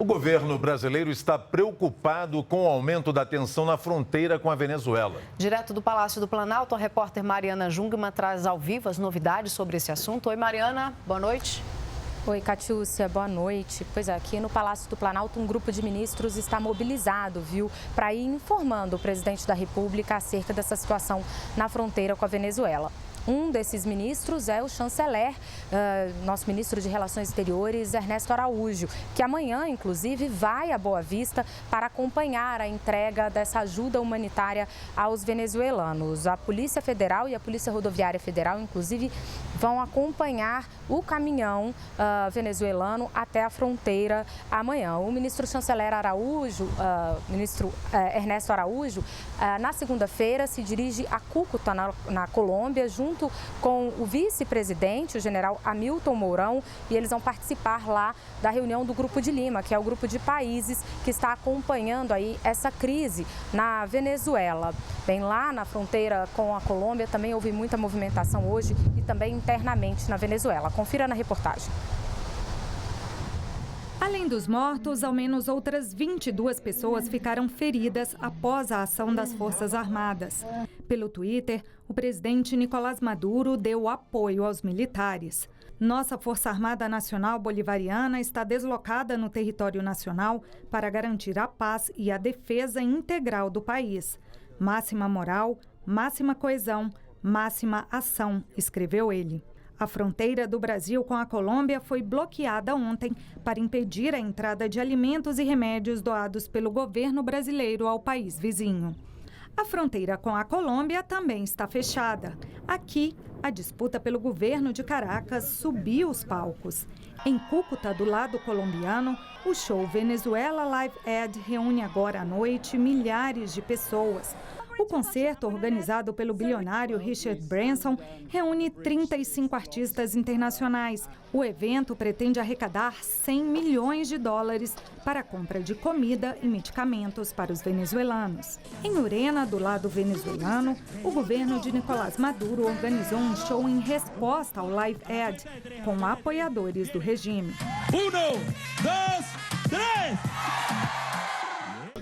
O governo brasileiro está preocupado com o aumento da tensão na fronteira com a Venezuela. Direto do Palácio do Planalto, a repórter Mariana Jungmann traz ao vivo as novidades sobre esse assunto. Oi, Mariana, boa noite. Oi, Catiúcia, boa noite. Pois é, aqui no Palácio do Planalto, um grupo de ministros está mobilizado, para ir informando o presidente da República acerca dessa situação na fronteira com a Venezuela. Um desses ministros é o chanceler, nosso ministro de Relações Exteriores, Ernesto Araújo, que amanhã, inclusive, vai a Boa Vista para acompanhar a entrega dessa ajuda humanitária aos venezuelanos. A Polícia Federal e a Polícia Rodoviária Federal, inclusive, vão acompanhar o caminhão venezuelano até a fronteira amanhã. O ministro chanceler Araújo, ministro Ernesto Araújo, na segunda-feira se dirige a Cúcuta, na Colômbia, junto com o vice-presidente, o general Hamilton Mourão, e eles vão participar lá da reunião do Grupo de Lima, que é o grupo de países que está acompanhando aí essa crise na Venezuela. Bem, lá na fronteira com a Colômbia também houve muita movimentação hoje e também internamente na Venezuela. Confira na reportagem. Além dos mortos, ao menos outras 22 pessoas ficaram feridas após a ação das Forças Armadas. Pelo Twitter, o presidente Nicolás Maduro deu apoio aos militares. Nossa Força Armada Nacional Bolivariana está deslocada no território nacional para garantir a paz e a defesa integral do país. Máxima moral, máxima coesão, máxima ação, escreveu ele. A fronteira do Brasil com a Colômbia foi bloqueada ontem para impedir a entrada de alimentos e remédios doados pelo governo brasileiro ao país vizinho. A fronteira com a Colômbia também está fechada. Aqui, a disputa pelo governo de Caracas subiu os palcos. Em Cúcuta, do lado colombiano, o show Venezuela Live Aid reúne agora à noite milhares de pessoas. O concerto, organizado pelo bilionário Richard Branson, reúne 35 artistas internacionais. O evento pretende arrecadar 100 milhões de dólares para a compra de comida e medicamentos para os venezuelanos. Em Urena, do lado venezuelano, o governo de Nicolás Maduro organizou um show em resposta ao Live Aid, com apoiadores do regime. 1, 2, 3!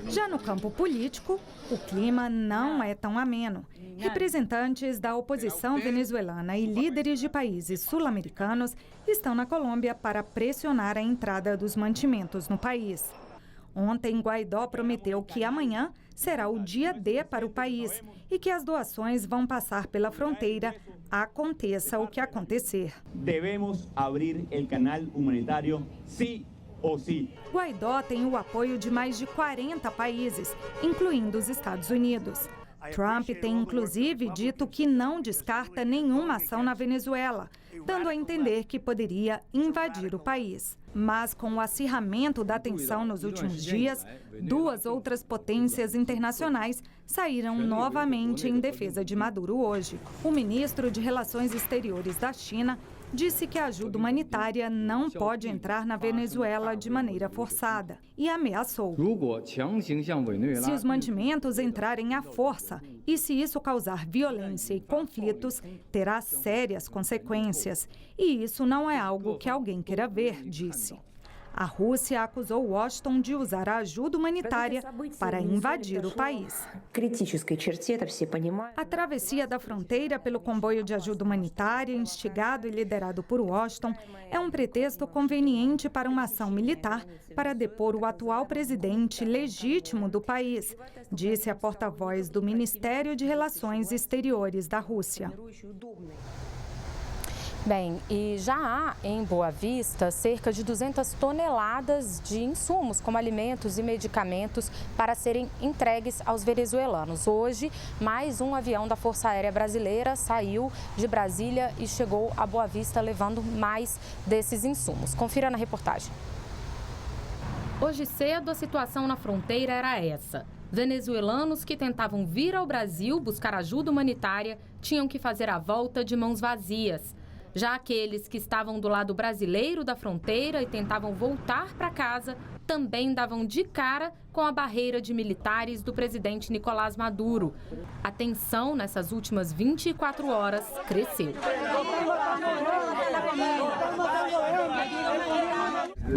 Já no campo político, o clima não é tão ameno. Representantes da oposição venezuelana e líderes de países sul-americanos estão na Colômbia para pressionar a entrada dos mantimentos no país. Ontem, Guaidó prometeu que amanhã será o dia D para o país e que as doações vão passar pela fronteira, aconteça o que acontecer. Devemos abrir o canal humanitário, sim. Guaidó tem o apoio de mais de 40 países, incluindo os Estados Unidos. Trump tem inclusive dito que não descarta nenhuma ação na Venezuela, dando a entender que poderia invadir o país. Mas com o acirramento da tensão nos últimos dias, duas outras potências internacionais saíram novamente em defesa de Maduro hoje. O ministro de Relações Exteriores da China disse que a ajuda humanitária não pode entrar na Venezuela de maneira forçada e ameaçou. Se os mantimentos entrarem à força e se isso causar violência e conflitos, terá sérias consequências. E isso não é algo que alguém queira ver, disse. A Rússia acusou Washington de usar a ajuda humanitária para invadir o país. A travessia da fronteira pelo comboio de ajuda humanitária, instigado e liderado por Washington, é um pretexto conveniente para uma ação militar para depor o atual presidente legítimo do país, disse a porta-voz do Ministério de Relações Exteriores da Rússia. Bem, e já há em Boa Vista cerca de 200 toneladas de insumos, como alimentos e medicamentos, para serem entregues aos venezuelanos. Hoje, mais um avião da Força Aérea Brasileira saiu de Brasília e chegou a Boa Vista levando mais desses insumos. Confira na reportagem. Hoje cedo, a situação na fronteira era essa. Venezuelanos que tentavam vir ao Brasil buscar ajuda humanitária tinham que fazer a volta de mãos vazias. Já aqueles que estavam do lado brasileiro da fronteira e tentavam voltar para casa também davam de cara com a barreira de militares do presidente Nicolás Maduro. A tensão nessas últimas 24 horas cresceu.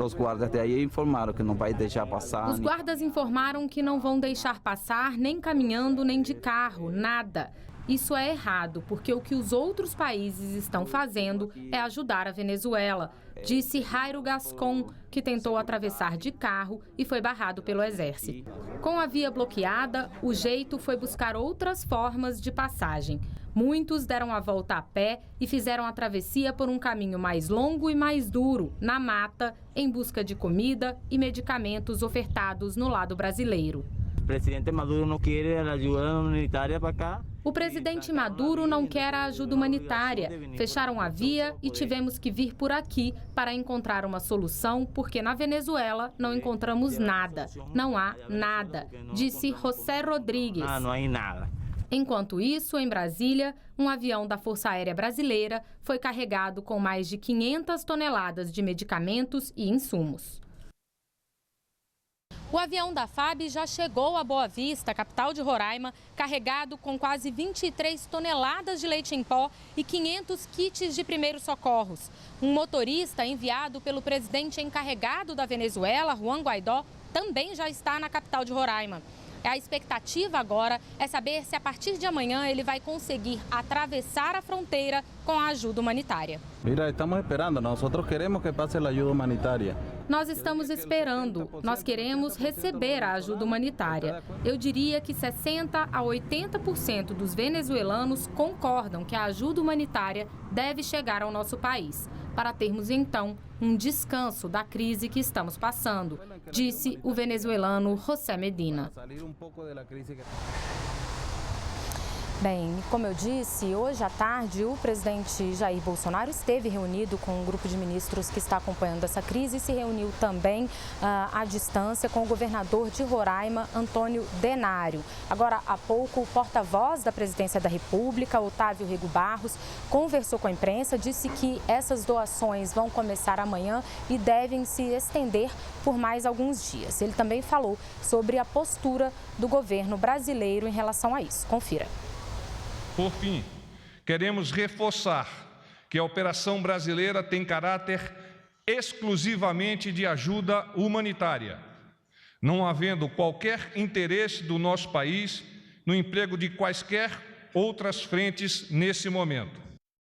Os guardas de aí informaram que não vai deixar passar. Os guardas informaram que não vão deixar passar nem caminhando, nem de carro, nada. Isso é errado, porque o que os outros países estão fazendo é ajudar a Venezuela, disse Jairo Gascon, que tentou atravessar de carro e foi barrado pelo exército. Com a via bloqueada, o jeito foi buscar outras formas de passagem. Muitos deram a volta a pé e fizeram a travessia por um caminho mais longo e mais duro, na mata, em busca de comida e medicamentos ofertados no lado brasileiro. O presidente Maduro não quer a ajuda humanitária para cá. O presidente Maduro não quer a ajuda humanitária. Fecharam a via e tivemos que vir por aqui para encontrar uma solução, porque na Venezuela não encontramos nada. Não há nada, disse José Rodrigues. Não há nada. Enquanto isso, em Brasília, um avião da Força Aérea Brasileira foi carregado com mais de 500 toneladas de medicamentos e insumos. O avião da FAB já chegou a Boa Vista, capital de Roraima, carregado com quase 23 toneladas de leite em pó e 500 kits de primeiros socorros. Um motorista enviado pelo presidente encarregado da Venezuela, Juan Guaidó, também já está na capital de Roraima. A expectativa agora é saber se a partir de amanhã ele vai conseguir atravessar a fronteira com a ajuda humanitária. Mira, estamos esperando, nós queremos que passe a ajuda humanitária. Nós estamos esperando, nós queremos receber a ajuda humanitária. Eu diria que 60% a 80% dos venezuelanos concordam que a ajuda humanitária deve chegar ao nosso país, para termos então um descanso da crise que estamos passando, disse o venezuelano José Medina. Bem, como eu disse, hoje à tarde o presidente Jair Bolsonaro esteve reunido com um grupo de ministros que está acompanhando essa crise e se reuniu também à distância com o governador de Roraima, Antônio Denário. Agora, há pouco, o porta-voz da Presidência da República, Otávio Rego Barros, conversou com a imprensa, disse que essas doações vão começar amanhã e devem se estender por mais alguns dias. Ele também falou sobre a postura do governo brasileiro em relação a isso. Confira. Por fim, queremos reforçar que a operação brasileira tem caráter exclusivamente de ajuda humanitária, não havendo qualquer interesse do nosso país no emprego de quaisquer outras frentes nesse momento.